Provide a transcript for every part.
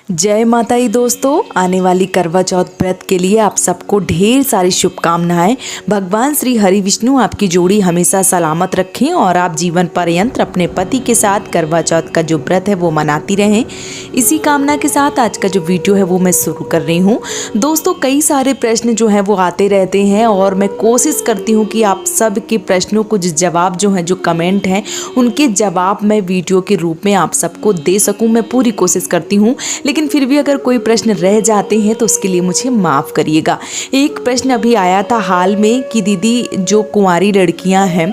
जय माता दी दोस्तों, आने वाली करवा चौथ व्रत के लिए आप सबको ढेर सारी शुभकामनाएं। भगवान श्री हरि विष्णु आपकी जोड़ी हमेशा सलामत रखें और आप जीवन पर्यंत अपने पति के साथ करवा चौथ का जो व्रत है वो मनाती रहें। इसी कामना के साथ आज का जो वीडियो है वो मैं शुरू कर रही हूँ। दोस्तों, कई सारे प्रश्न जो हैं वो आते रहते हैं और मैं कोशिश करती हूँ कि आप सब के प्रश्नों को जवाब जो हैं, जो कमेंट हैं, उनके जवाब मैं वीडियो के रूप में आप सबको दे सकूँ। मैं पूरी कोशिश करती हूँ, लेकिन फिर भी अगर कोई प्रश्न रह जाते हैं तो उसके लिए मुझे माफ़ करिएगा। एक प्रश्न अभी आया था हाल में कि दीदी, जो कुंवारी लड़कियां हैं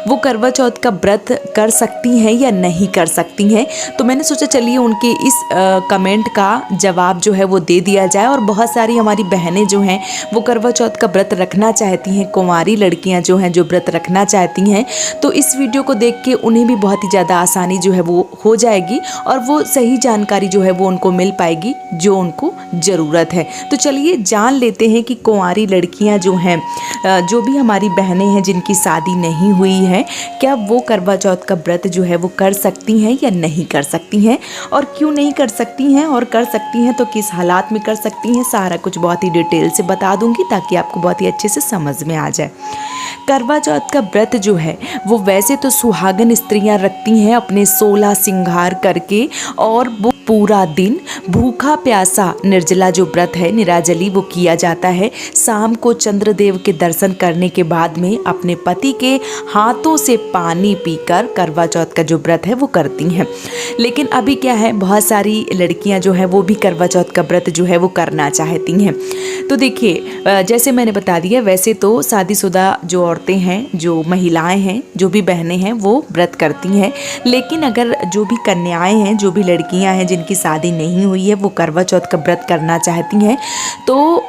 वो करवा चौथ का व्रत कर सकती हैं या नहीं कर सकती हैं। तो मैंने सोचा चलिए उनके इस कमेंट का जवाब जो है वो दे दिया जाए। और बहुत सारी हमारी बहनें जो हैं वो करवा चौथ का व्रत रखना चाहती हैं, कुंवारी लड़कियाँ जो हैं जो व्रत रखना चाहती हैं, तो इस वीडियो को देख के उन्हें भी बहुत ही ज़्यादा आसानी जो है वो हो जाएगी और वो सही जानकारी जो है वो उनको मिल पाएगी जो उनको ज़रूरत है। तो चलिए जान लेते हैं कि कुंवारी लड़कियां जो हैं, जो भी हमारी बहनें हैं जिनकी शादी नहीं हुई है, क्या वो करवा चौथ का व्रत जो है वो कर सकती हैं या नहीं कर सकती हैं, और क्यों नहीं कर सकती हैं, और कर सकती हैं तो किस हालात में कर सकती हैं। सारा कुछ बहुत ही डिटेल से बता दूंगी ताकि आपको बहुत ही अच्छे से समझ में आ जाए। करवा चौथ का व्रत जो है वो वैसे तो सुहागन स्त्रियां रखती हैं अपने 16 श्रृंगार करके, और वो पूरा दिन भूखा प्यासा निर्जला जो व्रत है, निराजली, वो किया जाता है। शाम को चंद्रदेव के दर्शन करने के बाद में अपने पति के हाथों से पानी पीकर करवा चौथ का जो व्रत है वो करती हैं। लेकिन अभी क्या है, बहुत सारी लड़कियां जो है वो भी करवा चौथ का व्रत जो है वो करना चाहती हैं। तो देखिए, जैसे मैंने बता दिया, वैसे तो शादीशुदा जो औरतें हैं, जो महिलाएं हैं, जो भी बहनें हैं वो व्रत करती हैं। लेकिन अगर जो भी कन्याएं हैं, जो भी लड़कियां हैं जिनकी शादी नहीं हुई है, वो करवा चौथ का व्रत करना चाहती हैं, तो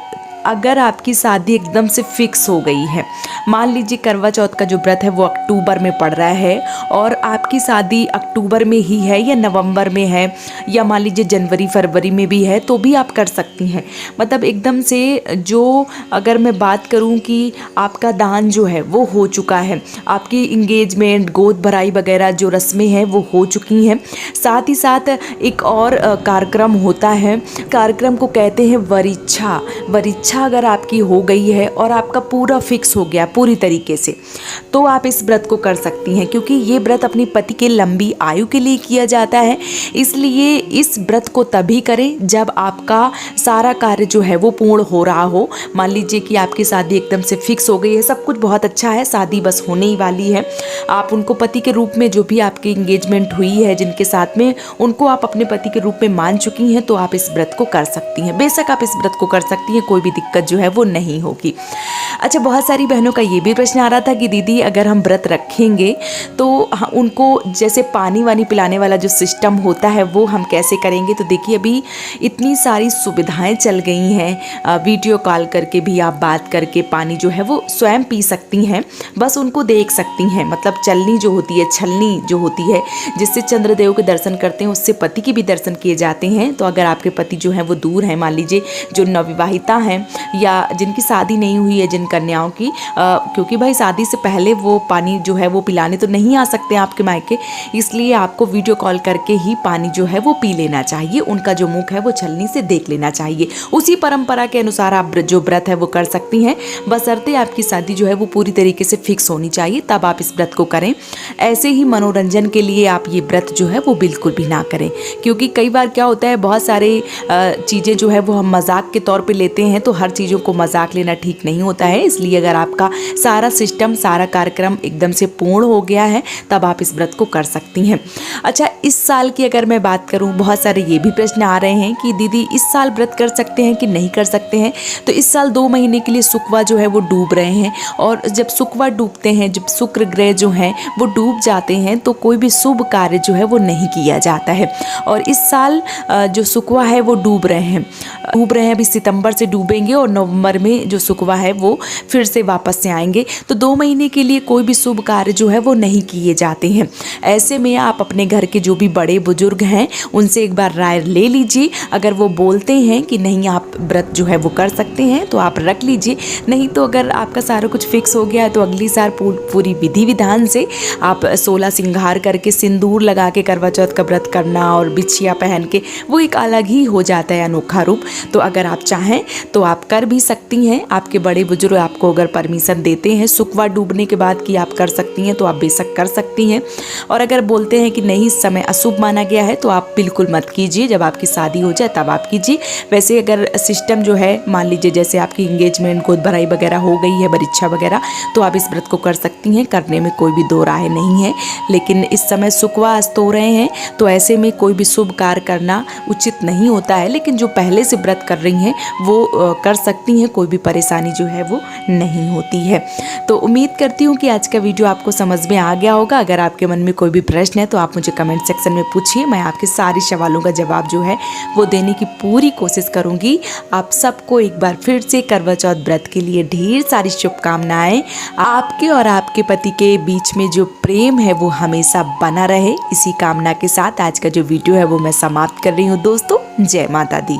अगर आपकी शादी एकदम से फिक्स हो गई है, मान लीजिए करवा चौथ का जो व्रत है वो अक्टूबर में पड़ रहा है और आपकी शादी अक्टूबर में ही है या नवंबर में है या मान लीजिए जनवरी फरवरी में भी है, तो भी आप कर सकती हैं। मतलब एकदम से जो, अगर मैं बात करूं कि आपका दान जो है वो हो चुका है, आपकी इंगेजमेंट, गोद भराई वगैरह जो रस्में हैं वो हो चुकी हैं, साथ ही साथ एक और कार्यक्रम होता है, कार्यक्रम को कहते हैं वरीक्षा। वरीक्षा अगर आपकी हो गई है और आपका पूरा फिक्स हो गया पूरी तरीके से, तो आप इस व्रत को कर सकती हैं, क्योंकि ये व्रत अपने पति के लंबी आयु के लिए किया जाता है। इसलिए इस व्रत को तभी करें जब आपका सारा कार्य जो है वो पूर्ण हो रहा हो। मान लीजिए कि आपकी शादी एकदम से फिक्स हो गई है, सब कुछ बहुत अच्छा है, शादी बस होने ही वाली है, आप उनको पति के रूप में, जो भी आपकी इंगेजमेंट हुई है जिनके साथ में, उनको आप अपने पति के रूप में मान चुकी हैं, तो आप इस व्रत को कर सकती हैं। बेशक आप इस व्रत को कर सकती हैं, कोई भी दिक्कत जो है वो नहीं होगी। अच्छा, बहुत सारी बहनों का ये भी प्रश्न आ रहा था कि दीदी अगर हम व्रत रखेंगे तो उनको जैसे पानी वानी पिलाने वाला जो सिस्टम होता है वो हम कैसे करेंगे। तो देखिए, अभी इतनी सारी सुविधाएं चल गई हैं, वीडियो कॉल करके भी आप बात करके पानी जो है वो स्वयं पी सकती हैं, बस उनको देख सकती हैं। मतलब चलनी जो होती है, छलनी जो होती है, जिससे चंद्रदेव के दर्शन करते हैं, उससे पति के भी दर्शन किए जाते हैं। तो अगर आपके पति जो हैं वो दूर हैं, मान लीजिए जो नवविवाहिता हैं या जिनकी शादी नहीं हुई है, जिन कन्याओं की, क्योंकि भाई शादी से पहले वो पानी जो है वो पिलाने तो नहीं आ सकते आपके मायके, इसलिए आपको वीडियो कॉल करके ही पानी जो है वो पी लेना चाहिए, उनका जो मुख है वो छलनी से देख लेना चाहिए। उसी परंपरा के अनुसार आप जो व्रत है वो कर सकती हैं, बशर्ते आपकी शादी जो है वो पूरी तरीके से फिक्स होनी चाहिए, तब आप इस व्रत को करें। ऐसे ही मनोरंजन के लिए आप ये व्रत जो है वो बिल्कुल भी ना करें, क्योंकि कई बार क्या होता है, बहुत सारे चीज़ें जो है वो हम मजाक के तौर पे लेते हैं, तो हर चीज़ों को मजाक लेना ठीक नहीं होता है। इसलिए अगर आपका सारा सिस्टम, सारा कार्यक्रम एकदम से पूर्ण हो गया है, तब आप इस व्रत को कर सकती हैं। अच्छा, इस साल की अगर मैं बात करूं, बहुत सारे ये भी प्रश्न आ रहे हैं कि दीदी इस साल व्रत कर सकते हैं कि नहीं कर सकते हैं। तो इस साल 2 महीने के लिए शुक्वा जो है वो डूब रहे हैं, और जब शुक्वा डूबते हैं, जब शुक्र ग्रह जो हैं वो डूब जाते हैं, तो कोई भी शुभ कार्य जो है वो नहीं किया जाता है। और इस साल जो शुक्वा है वो डूब रहे हैं, अभी सितंबर से डूबेंगे जाएंगे और नवंबर में जो सुकवा है वो फिर से वापस से आएंगे। तो 2 महीने के लिए कोई भी शुभ कार्य जो है वो नहीं किए जाते हैं। ऐसे में आप अपने घर के जो भी बड़े बुजुर्ग हैं उनसे एक बार राय ले लीजिए। अगर वो बोलते हैं कि नहीं आप व्रत जो है वो कर सकते हैं तो आप रख लीजिए, नहीं तो अगर आपका सारा कुछ फिक्स हो गया है तो अगली साल पूरी विधि विधान से आप 16 सिंगार करके सिंदूर लगा के करवा चौथ का व्रत करना और बिछिया पहन के, वो एक अलग ही हो जाता है अनोखा रूप। तो अगर आप चाहें तो आप कर भी सकती हैं। आपके बड़े बुजुर्ग आपको अगर परमिशन देते हैं सुकवा डूबने के बाद कि आप कर सकती हैं तो आप बेशक कर सकती हैं। और अगर बोलते हैं कि नहीं इस समय अशुभ माना गया है तो आप बिल्कुल मत कीजिए, जब आपकी शादी हो जाए तब आप कीजिए। वैसे अगर सिस्टम जो है मान लीजिए जैसे आपकी इंगेजमेंट गोद भराई वगैरह हो गई है, बरीक्षा वगैरह, तो आप इस व्रत को कर सकती हैं, करने में कोई भी दो राय नहीं है। लेकिन इस समय सुकवा अस्त हो रहे हैं तो ऐसे में कोई भी शुभ कार्य करना उचित नहीं होता है। लेकिन जो पहले से व्रत कर रही हैं वो कर सकती हैं, कोई भी परेशानी जो है वो नहीं होती है। तो उम्मीद करती हूँ कि आज का वीडियो आपको समझ में आ गया होगा। अगर आपके मन में कोई भी प्रश्न है तो आप मुझे कमेंट सेक्शन में पूछिए, मैं आपके सारे सवालों का जवाब जो है वो देने की पूरी कोशिश करूँगी। आप सबको एक बार फिर से करवा चौथ व्रत के लिए ढेर सारी शुभकामनाएं। आपके और आपके पति के बीच में जो प्रेम है वो हमेशा बना रहे, इसी कामना के साथ आज का जो वीडियो है वो मैं समाप्त कर रही हूँ दोस्तों। जय माता दी।